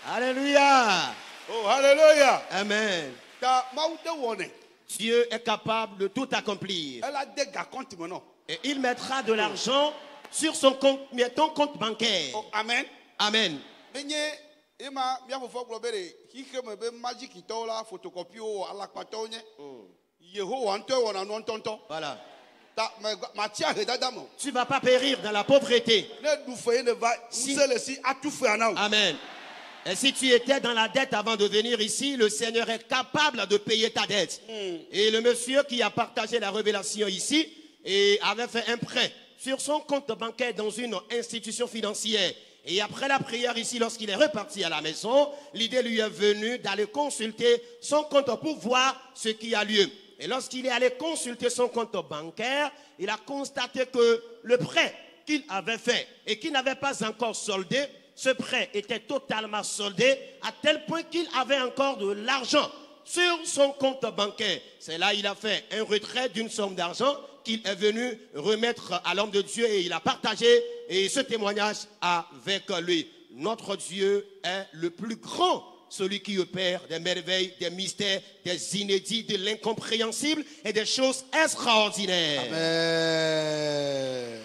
Alléluia. Oh, alléluia. Amen. Ta maute wone. Dieu est capable de tout accomplir. Elle a des gars compte maintenant. Et il mettra de l'argent sur son compte, ton compte bancaire. Oh, amen. Amen. Benye ema bia fofo globere hike me be magic itola photocopie o ala patonye. Yehowa nto wona no ntonto. Voilà. Ta ma tia hedadamo. Tu ne vas pas périr dans la pauvreté. Ne du feye ne va usele si atufu anao. Amen. Et si tu étais dans la dette avant de venir ici, le Seigneur est capable de payer ta dette. Et le monsieur qui a partagé la révélation ici et avait fait un prêt sur son compte bancaire dans une institution financière. Et après la prière ici, lorsqu'il est reparti à la maison, l'idée lui est venue d'aller consulter son compte pour voir ce qui a lieu. Et lorsqu'il est allé consulter son compte bancaire, il a constaté que le prêt qu'il avait fait et qu'il n'avait pas encore soldé, ce prêt était totalement soldé à tel point qu'il avait encore de l'argent sur son compte bancaire. C'est là qu'il a fait un retrait d'une somme d'argent qu'il est venu remettre à l'homme de Dieu et il a partagé et ce témoignage avec lui. Notre Dieu est le plus grand, celui qui opère des merveilles, des mystères, des inédits, de l'incompréhensible et des choses extraordinaires. Amen.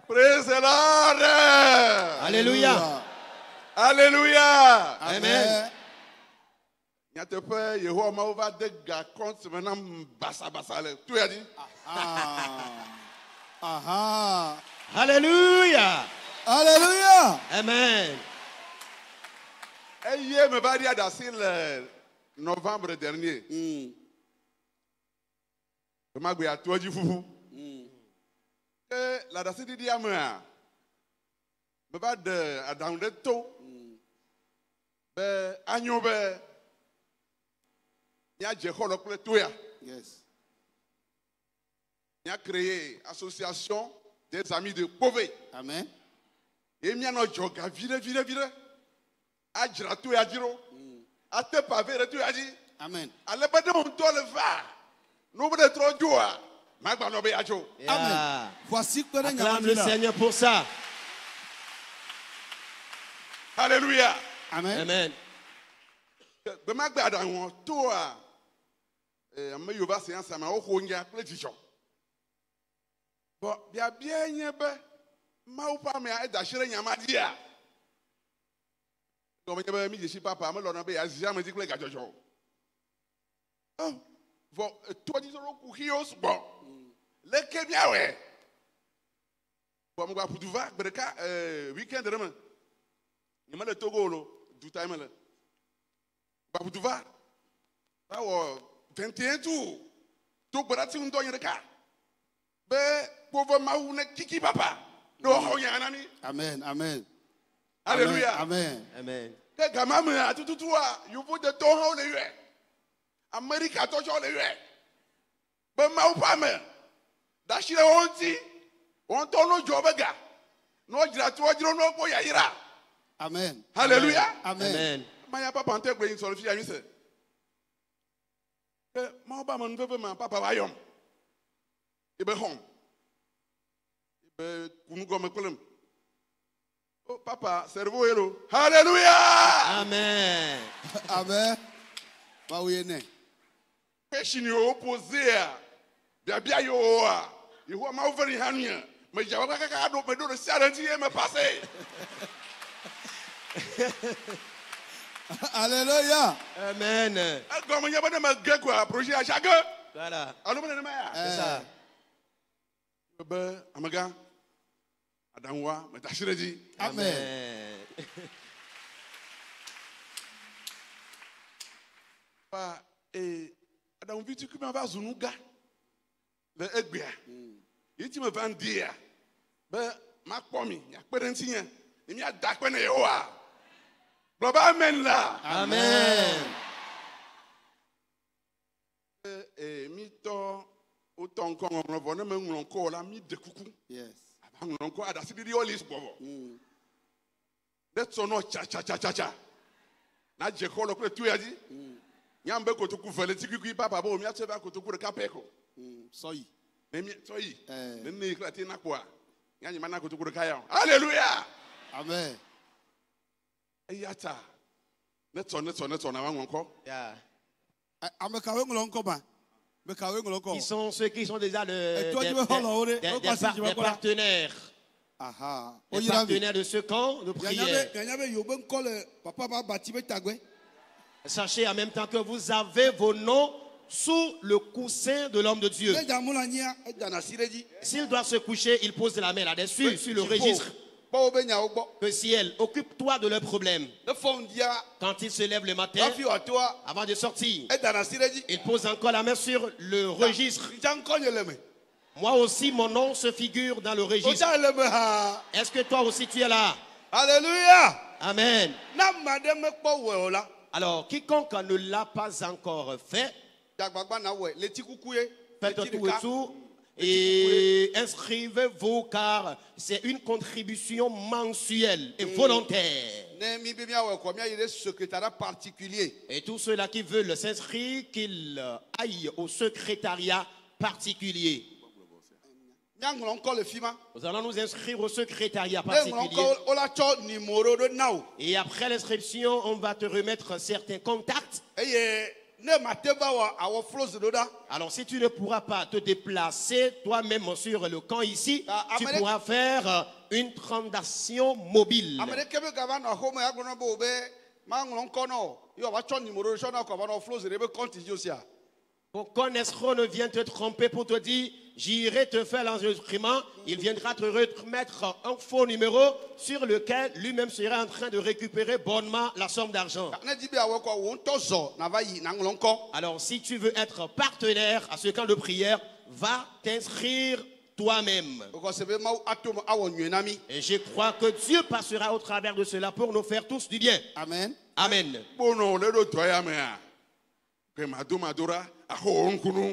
Praise the Lord. Alléluia. Alléluia. Amen. Il y a te peur, Yehowa m'a ouvert des gars compte maintenant bassa bassa le. Tu as dit? Alléluia. Alléluia. Amen. Et hier me va dire le novembre dernier. Je m'ai dit à toi du fou. La date de diamant. Me va de à dans le taux. Agneau be. Il y a Jéhovah le toya. Yes. Il a créé association des amis de pauvres. Amen. Et il y a un joga vire. Ajra toya jiro. A te pavé toya ji. Amen. Ale bade on doit le faire. Nous devons trop joie. Magba no be ajo. Amen. Voici que Acclame le Seigneur pour ça. Alléluia. Amen. Amen. Be magba da won to a me yoba se ansa ma o honya plejijo. Bo bia nye be ma u pa me a da hire nyama dia. Do me be mi jeshi papa me lo na be ya zia me dikle gajojo. Oh, vo to di so ku hios bo. Le ke bia we. Bon, moi, pour tout va, bereka, week-end demain. Il m'a le Togo, du time là. Pour tout va, 21 tours. Tout berati un doyen de cas. Be pauvre maou ne kiki papa. No hoyanani. Amen, amen. Alléluia. Amen. Amen. Que gamin me a tout toi, you put the ton how le yé. America to jo le yé. Be maou pa me. Da shi le onti. On ton no jobega. No jira to jiro no ko ya ira. Amen. Alléluia. Amen. Maya papa ante gbe yin so fi ayin se. Que ma ba man bebe ma papa wa yom. Ibe home. Ibe kunu go me kolem. Oh papa, cerveau hello. Alléluia. Amen. Amen. Bah oui, né. Péché ni opposé à. Bien yo a. Il voit ma ouvert hania. Mais j'avais pas qu'à do me do le siaranti me passer. Alléluia. Amen. Comme il y a pas de me quoi projet à chaque. Voilà. Allô mon ami. C'est ça. Be amaga. Adanwa, me tashiredi. Amen. Pa et Adam vitu que me va zunuga. Le egbia. Yiti me vandia. Be ma pomi, ya perentinha. Ni mi adakwe na yoa. Baba amen là. Amen. Mi to autant qu'on on va me ngolonko la mi de kuku. Yes. Ngolonko adasi di olis bobo. That's no cha cha cha cha cha. Na je ko lo kure tu ya di. Nyambe ko to ku fele tikiki papa bo mi atse ba ko to ku de kapeko. Soyi. Nemi soyi. Nemi krati na kwa. Nyanyi mana ko to ku de kaya. Hallelujah. Amen. Eyata. Neto na wanko. Yeah. Qui sont ceux qui sont déjà des partenaires. Des partenaires de ce camp de prière. Sachez en même temps que vous avez vos noms sous le coussin de l'homme de Dieu. S'il doit se coucher, il pose la main là-dessus, sur le registre. Que si elle, occupe-toi de leurs problèmes. Quand il se lève le matin, avant de sortir, il pose encore la main sur le registre. Moi aussi, mon nom se figure dans le registre. Est-ce que toi aussi tu es là? Alléluia. Amen. Alors, quiconque ne l'a pas encore fait, faites tout et tout. Et inscrivez-vous car c'est une contribution mensuelle et volontaire. Et tous ceux-là qui veulent s'inscrire, qu'ils aillent au secrétariat particulier. Nous allons nous inscrire au secrétariat particulier. Et après l'inscription, on va te remettre certains contacts. Alors si tu ne pourras pas te déplacer toi-même sur le camp ici, tu pourras faire une transaction mobile. Pour qu'un escroc ne vienne te tromper pour te dire j'irai te faire l'enregistrement, il viendra te remettre un faux numéro sur lequel lui-même sera en train de récupérer bonnement la somme d'argent. Alors si tu veux être partenaire à ce camp de prière, va t'inscrire toi-même. Et je crois que Dieu passera au travers de cela pour nous faire tous du bien. Amen. Amen.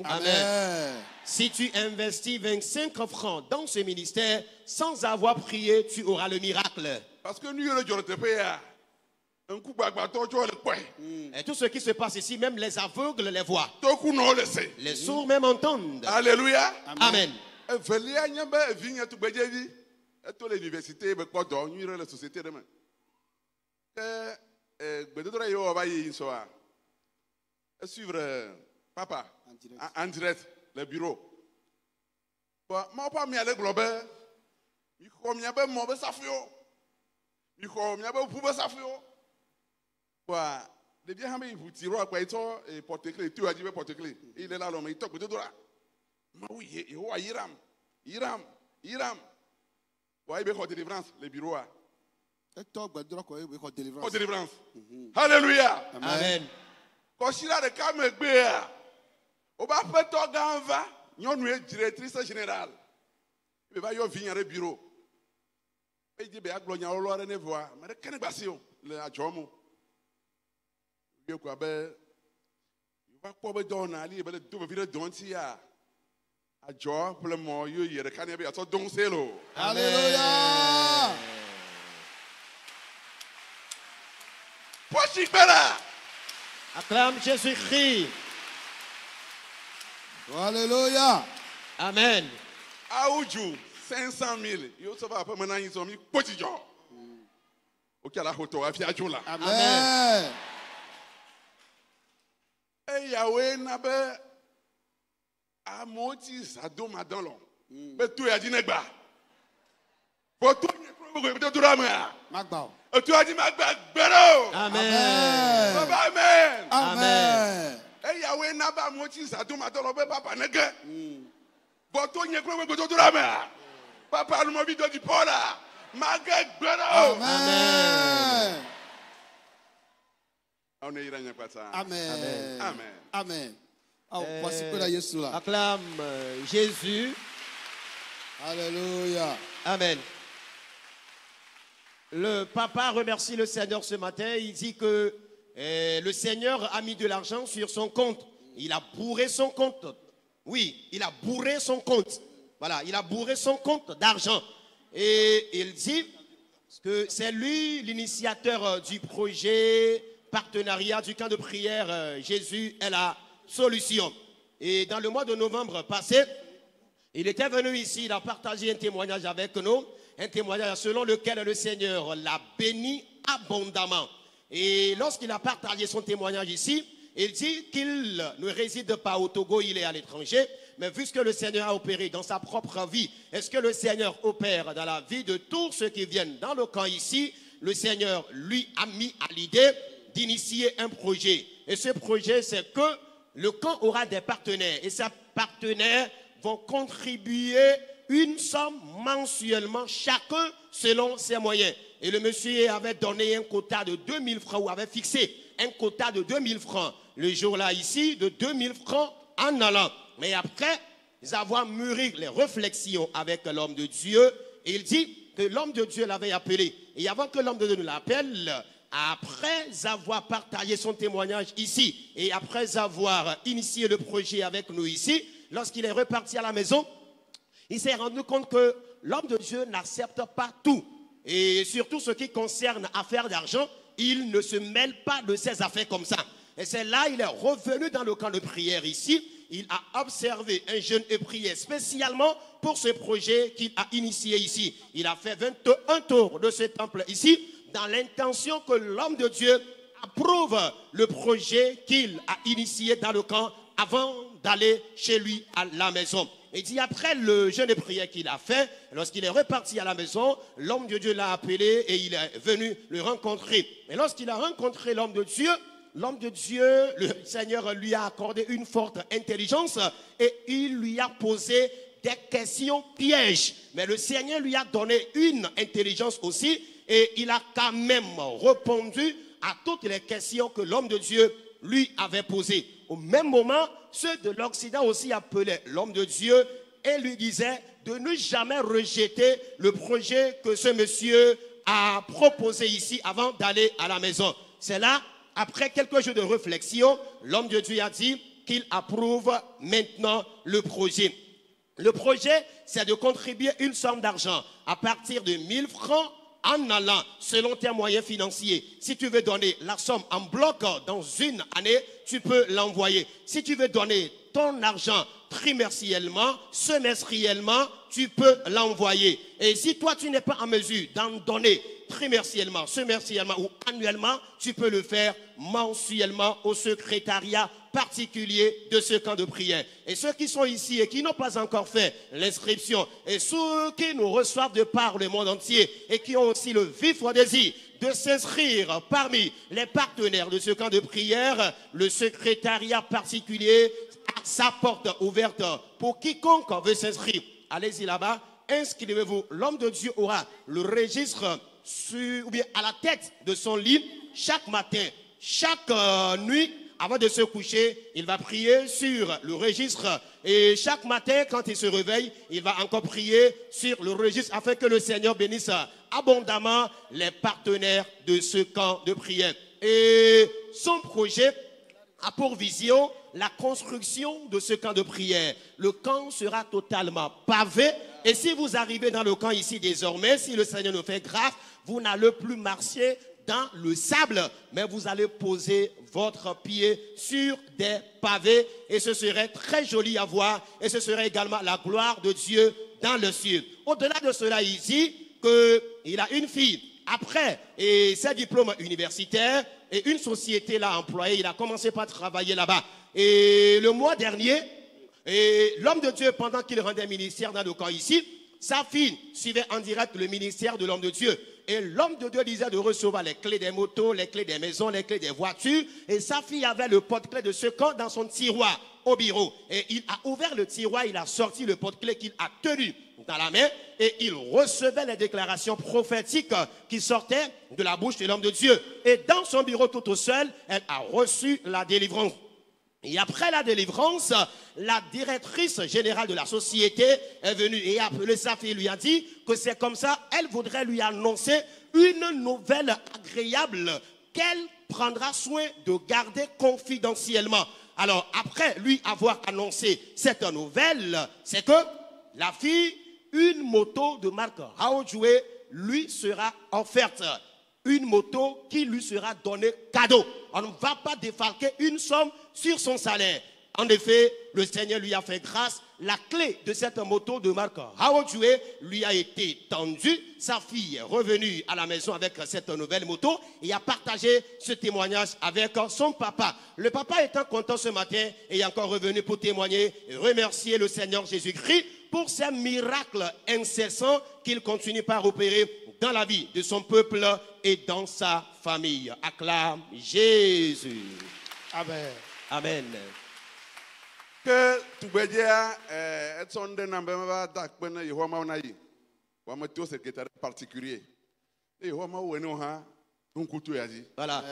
Amen. Si tu investis 25 francs dans ce ministère sans avoir prié, tu auras le miracle. Parce que et tout ce qui se passe ici, même les aveugles les voient. Les sourds même entendent. Alléluia. Amen. Suivre papa en direct le bureau. Moi pas mi aller global. Mi ko mi abe mo be safio. Mi ko mi abe pu be safio. Wa de bien hamé vous tiro apa ito et porte-clés tu as dit porte-clés. Il est là l'homme il toque de dora. Ma oui, il wa yiram. Ouais, il y a délivrance, les bureaux. Délivrance. Délivrance. Alléluia. Amen. Quand il a des caméras, on va faire tout gamba. Nous sommes directrice générale. Il va y avoir un bureau. Il dit, il y a un bureau. Mais il y a un bureau. Il y a un bureau. Il y a un bureau. Il y a un bureau. Il y a un bureau. Il y a un bureau. Il y a un bureau. Alléluia. Acclame Jésus-Christ. Alléluia. Amen. Aoudjou, 500 000. Yo ça va pas maintenant ils ont mis petit job. OK la photo afia là. Amen. Et Yahweh n'a pas à moti sado madalo. Mais tout a dit negba. Pour tout le drama. Magba. Et tu as dit magba bero. Amen. Amen. Amen. Et Yahweh n'a pas moti sado madalo be papa nege. Pour tout le drama. Papa nous vidéo du pola. Magba bero. Amen. On est iranien pas ça. Amen. Amen. Amen. Voici que la Jésus là. Acclame Jésus. Alléluia. Amen. Le papa remercie le Seigneur ce matin. Il dit que le Seigneur a mis de l'argent sur son compte. Il a bourré son compte. Oui, il a bourré son compte. Voilà, il a bourré son compte d'argent. Et il dit que c'est lui l'initiateur du projet partenariat du camp de prière Jésus est la solution. Et dans le mois de novembre passé, il était venu ici, il a partagé un témoignage avec nous, un témoignage selon lequel le Seigneur l'a béni abondamment. Et lorsqu'il a partagé son témoignage ici, il dit qu'il ne réside pas au Togo, il est à l'étranger, mais vu ce que le Seigneur a opéré dans sa propre vie, est-ce que le Seigneur opère dans la vie de tous ceux qui viennent dans le camp ici? Le Seigneur lui a mis à l'idée d'initier un projet. Et ce projet, c'est que le camp aura des partenaires. Et ces partenaires vont contribuer une somme mensuellement, chacun selon ses moyens. Et le monsieur avait donné un quota de 2000 francs, ou avait fixé un quota de 2000 francs. Le jour-là, ici, de 2000 francs en allant. Mais après avoir mûri les réflexions avec l'homme de Dieu, il dit que l'homme de Dieu l'avait appelé. Et avant que l'homme de Dieu l'appelle, après avoir partagé son témoignage ici et après avoir initié le projet avec nous ici, lorsqu'il est reparti à la maison, il s'est rendu compte que l'homme de Dieu n'accepte pas tout. Et surtout ce qui concerne affaires d'argent, il ne se mêle pas de ses affaires comme ça. Et c'est là il est revenu dans le camp de prière ici. Il a observé un jeûne et prié spécialement pour ce projet qu'il a initié ici. Il a fait 21 tours de ce temple ici, dans l'intention que l'homme de Dieu approuve le projet qu'il a initié dans le camp avant d'aller chez lui à la maison. Il dit après le jeûne et prière qu'il a fait, lorsqu'il est reparti à la maison, l'homme de Dieu l'a appelé et il est venu le rencontrer. Et lorsqu'il a rencontré l'homme de Dieu, le Seigneur lui a accordé une forte intelligence et il lui a posé des questions pièges. Mais le Seigneur lui a donné une intelligence aussi. Et il a quand même répondu à toutes les questions que l'homme de Dieu lui avait posées. Au même moment, ceux de l'Occident aussi appelaient l'homme de Dieu et lui disaient de ne jamais rejeter le projet que ce monsieur a proposé ici avant d'aller à la maison. C'est là, après quelques jours de réflexion, l'homme de Dieu a dit qu'il approuve maintenant le projet. Le projet, c'est de contribuer une somme d'argent à partir de 1000 francs en allant selon tes moyens financiers. Si tu veux donner la somme en bloc dans une année, tu peux l'envoyer. Si tu veux donner ton argent trimestriellement, semestriellement, tu peux l'envoyer. Et si toi, tu n'es pas en mesure d'en donner trimestriellement, semestriellement ou annuellement, tu peux le faire mensuellement au secrétariat particulier de ce camp de prière. Et ceux qui sont ici et qui n'ont pas encore fait l'inscription, et ceux qui nous reçoivent de par le monde entier et qui ont aussi le vif désir de s'inscrire parmi les partenaires de ce camp de prière, le secrétariat particulier a sa porte ouverte pour quiconque veut s'inscrire. Allez-y là-bas inscrivez-vous. L'homme de Dieu aura le registre ou bien à la tête de son lit chaque matin, chaque nuit. Avant de se coucher, il va prier sur le registre. Et chaque matin, quand il se réveille, il va encore prier sur le registre afin que le Seigneur bénisse abondamment les partenaires de ce camp de prière. Et son projet a pour vision la construction de ce camp de prière. Le camp sera totalement pavé. Et si vous arrivez dans le camp ici désormais, si le Seigneur nous fait grâce, vous n'allez plus marcher dans le sable, mais vous allez poser votre pied sur des pavés et ce serait très joli à voir et ce serait également la gloire de Dieu dans le ciel. Au-delà de cela, il dit qu'il a une fille. Après ses diplômes universitaires et une société l'a employé, il a commencé par travailler là-bas. Et le mois dernier, l'homme de Dieu, pendant qu'il rendait ministère dans le camp ici, sa fille suivait en direct le ministère de l'homme de Dieu. Et l'homme de Dieu disait de recevoir les clés des motos, les clés des maisons, les clés des voitures. Et sa fille avait le porte-clés de ce camp dans son tiroir au bureau. Et il a ouvert le tiroir, il a sorti le porte-clés qu'il a tenu dans la main. Et il recevait les déclarations prophétiques qui sortaient de la bouche de l'homme de Dieu. Et dans son bureau tout au seul, elle a reçu la délivrance. Et après la délivrance, la directrice générale de la société est venue et a appelé sa fille, lui a dit que c'est comme ça, elle voudrait lui annoncer une nouvelle agréable qu'elle prendra soin de garder confidentiellement. Alors après lui avoir annoncé cette nouvelle, c'est que la fille, une moto de marque Raojoué lui sera offerte. Une moto qui lui sera donnée cadeau. On ne va pas défalquer une somme sur son salaire. En effet, le Seigneur lui a fait grâce. La clé de cette moto de marque Raojoué lui a été tendue. Sa fille est revenue à la maison avec cette nouvelle moto et a partagé ce témoignage avec son papa. Le papa étant content ce matin et est encore revenu pour témoigner et remercier le Seigneur Jésus-Christ pour ces miracles incessants qu'il continue par opérer dans la vie de son peuple et dans sa famille. Acclame Jésus. Amen. Amen. Que tu veux dire, Edson de Nambema d'Akpen, Yehoma Naï, ou un météo secrétaire particulier. Et Yehoma Oueno, un couteau a dit. Voilà.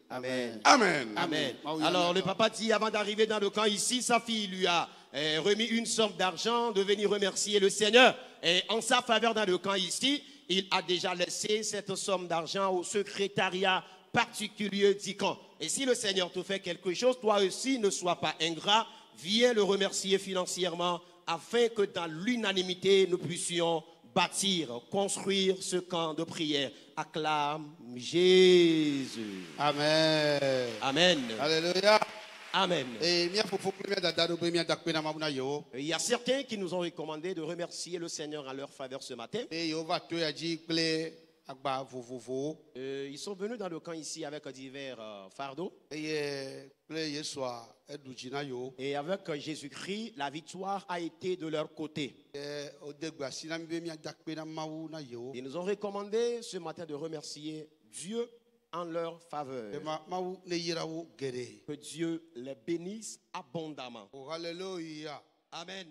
Amen. Amen. Amen. Alors le papa dit, avant d'arriver dans le camp ici, sa fille lui a remis une somme d'argent de venir remercier le Seigneur. Et en sa faveur dans le camp ici, il a déjà laissé cette somme d'argent au secrétariat particulier du camp. Et si le Seigneur te fait quelque chose, toi aussi ne sois pas ingrat, viens le remercier financièrement afin que dans l'unanimité nous puissions bâtir, construire ce camp de prière. Acclame Jésus. Amen. Amen. Alléluia. Amen. Il y a certains qui nous ont recommandé de remercier le Seigneur en leur faveur ce matin. Ils sont venus dans le camp ici avec divers fardeaux. Et avec Jésus-Christ, la victoire a été de leur côté. Ils nous ont recommandé ce matin de remercier Dieu en leur faveur. Que Dieu les bénisse abondamment. Alléluia. Amen.